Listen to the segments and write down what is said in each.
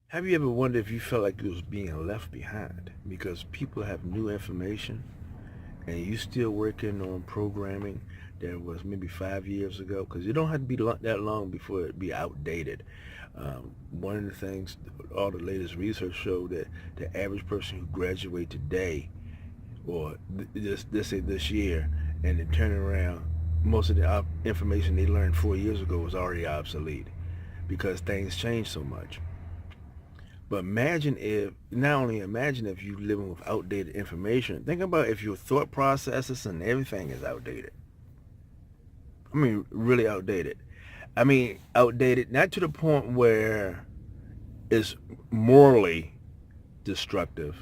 Have you ever wondered if you felt like you was being left behind because people have new information and you still working on programming that was maybe 5 years ago? Because you don't have to be that long before it be outdated. One of the things, all the latest research showed that the average person who graduate today, or this year, and then turn around, most of the information they learned 4 years ago was already obsolete because things change so much. But not only imagine if you're living with outdated information, think about if your thought processes and everything is outdated. I mean, really outdated. I mean, outdated, not to the point where it's morally destructive,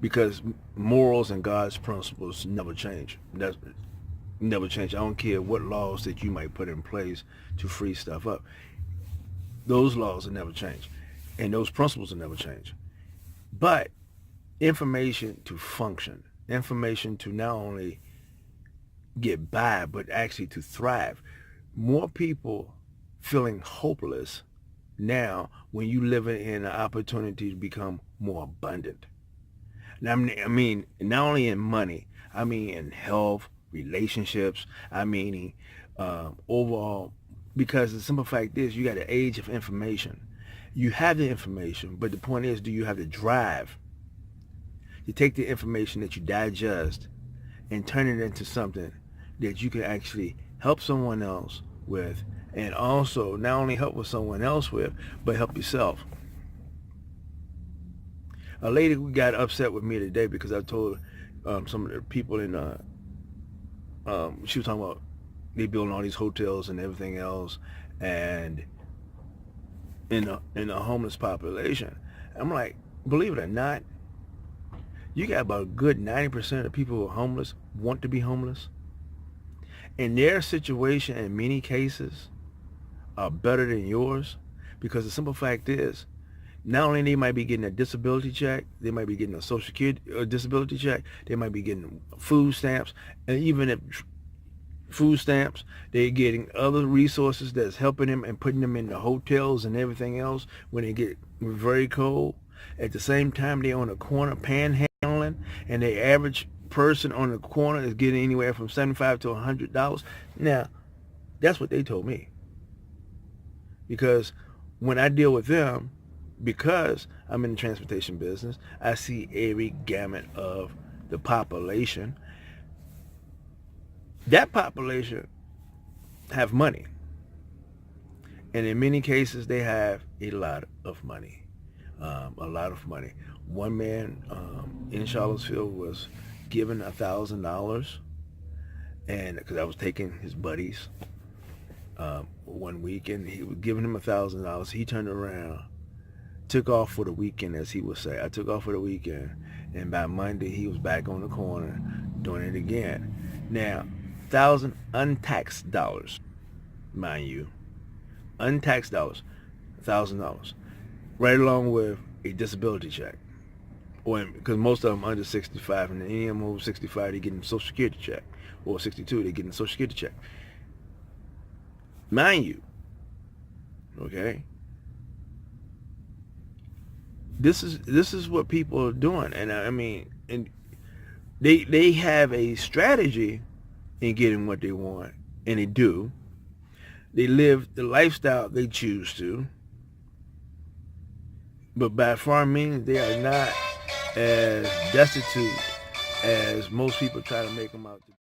because morals and God's principles never change. That's never change. I don't care what laws that you might put in place to free stuff up. Those laws will never change. And those principles will never change. But information to function, information to not only get by, but actually to thrive. More people feeling hopeless now when you live in an opportunity to become more abundant. Now, I mean, not only in money, I mean in health, relationships, I mean overall, because the simple fact is you got the age of information. You have the information, but the point is, do you have the drive to take the information that you digest and turn it into something that you can actually help someone else with, and also not only help with someone else with, but help yourself? A lady got upset with me today because I told some of the people she was talking about they building all these hotels and everything else, and in the homeless population. I'm like, believe it or not, you got about a good 90% of the people who are homeless want to be homeless. And their situation in many cases are better than yours, because the simple fact is, not only they might be getting a disability check, they might be getting a social security disability check, they might be getting food stamps, and even if food stamps, they're getting other resources that's helping them and putting them in the hotels and everything else when they get very cold. At the same time, they're on the corner panhandling, and the average person on the corner is getting anywhere from $75 to $100. Now, that's what they told me. Because when I deal with them, because I'm in the transportation business, I see every gamut of the population. That population have money, and in many cases they have a lot of money. One man in Charlottesville was given $1,000, and because I was taking his buddies one weekend, he was giving him $1,000. He turned around, took off for the weekend, as he would say. I took off for the weekend, and by Monday he was back on the corner doing it again. Now, thousand untaxed dollars, mind you, untaxed dollars, $1,000, right along with a disability check, or because most of them under 65, and any of them over 65, they getting a Social Security check, or 62, they getting a Social Security check, mind you. Okay, this is what people are doing, and I mean, and they have a strategy in getting what they want, and they do. They live the lifestyle they choose to, but by far means they are not as destitute as most people try to make them out to be.